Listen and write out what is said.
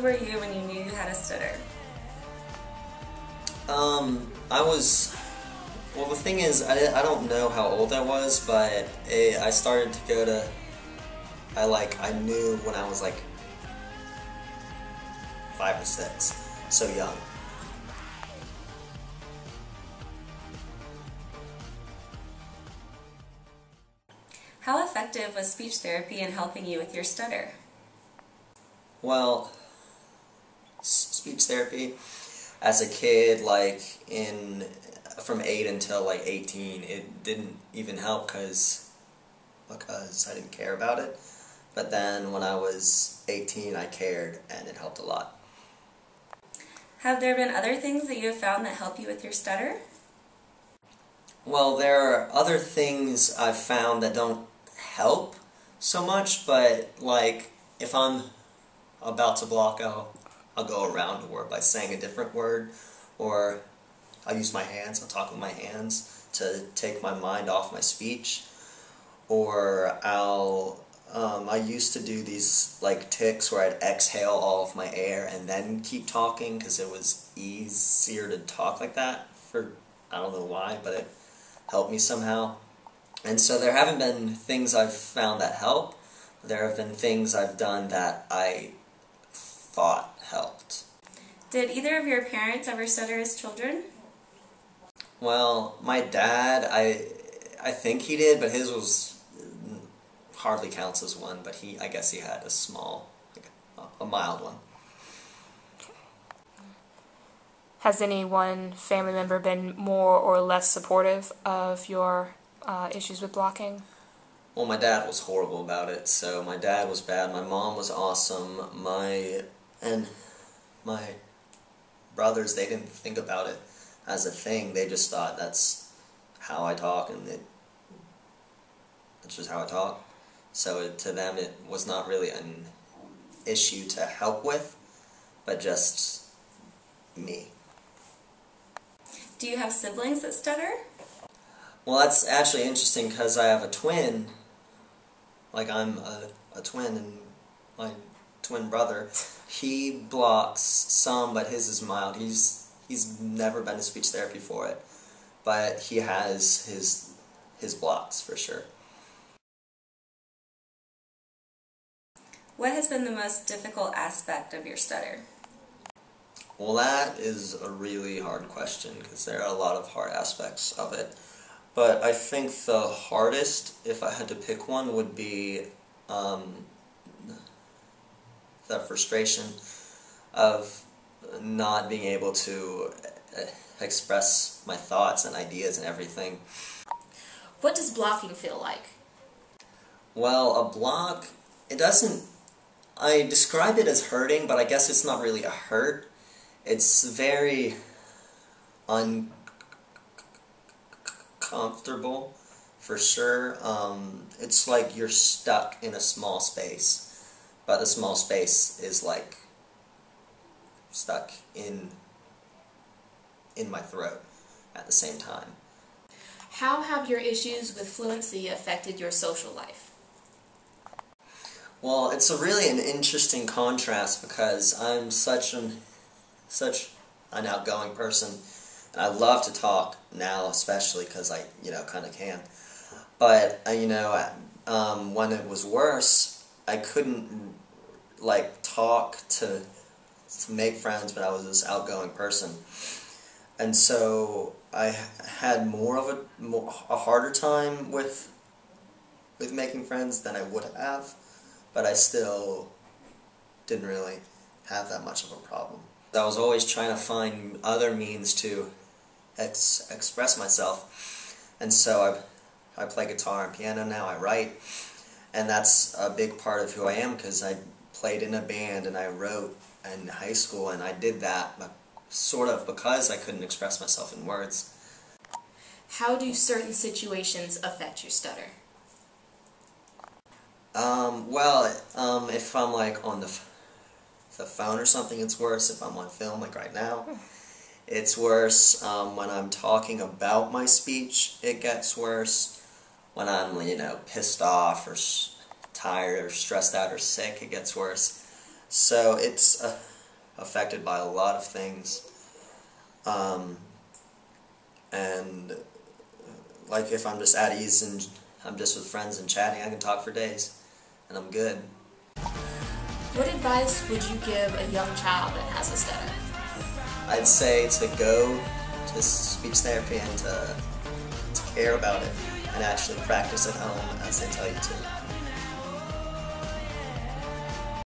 old were you when you knew you had a stutter? Well, the thing is, I don't know how old I was, but I started to go to, I knew when I was like 5 or 6, so young. How effective was speech therapy in helping you with your stutter? Well, speech therapy, as a kid, from 8 until 18, it didn't even help because I didn't care about it. But then when I was 18, I cared, and it helped a lot. Have there been other things that you have found that help you with your stutter? Well, there are other things I've found that don't help so much, but if I'm about to block, I'll go around the word by saying a different word, or I'll use my hands, I'll talk with my hands to take my mind off my speech, or I used to do these tics where I'd exhale all of my air and then keep talking because it was easier to talk like that I don't know why, but it helped me somehow. And so there haven't been things I've found that help. There have been things I've done that I thought helped. Did either of your parents ever stutter as children? Well, my dad, I think he did, but his hardly counts as one, but I guess he had a small, a mild one. Has any one family member been more or less supportive of your issues with blocking? Well, my dad was horrible about it, so my dad was bad. My mom was awesome. My brothers, they didn't think about it as a thing. They just thought that's how I talk, and that's just how I talk. So to them, it was not really an issue to help with, but just me. Do you have siblings that stutter? Well, that's actually interesting because I have a twin. I'm a twin, and my twin brother, he blocks some, but his is mild. He's never been to speech therapy for it, but he has his blocks for sure. What has been the most difficult aspect of your stutter? Well, that is a really hard question because there are a lot of hard aspects of it. But I think the hardest, if I had to pick one, would be the frustration of not being able to express my thoughts and ideas and everything. What does blocking feel like? Well, a block, I describe it as hurting, but I guess it's not really a hurt. It's very uncomfortable, for sure. It's like you're stuck in a small space, but the small space is stuck in my throat at the same time. How have your issues with fluency affected your social life? Well, it's really an interesting contrast because I'm such an outgoing person, and I love to talk now, especially because I kind of can. But when it was worse, I couldn't talk to make friends, but I was this outgoing person, and so I had a harder time with making friends than I would have, but I still didn't really have that much of a problem. I was always trying to find other means to express myself, and so I play guitar and piano now, I write, and that's a big part of who I am because I played in a band and I wrote in high school, and I did that sort of because I couldn't express myself in words. How do certain situations affect your stutter? If I'm on the phone or something, it's worse. If I'm on film, like right now, it's worse. When I'm talking about my speech, it gets worse. When I'm, pissed off or tired or stressed out or sick, it gets worse. So it's affected by a lot of things. And like if I'm just at ease and I'm just with friends and chatting, I can talk for days and I'm good. What advice would you give a young child that has a stutter? I'd say to go to speech therapy and to care about it and actually practice at home as they tell you to.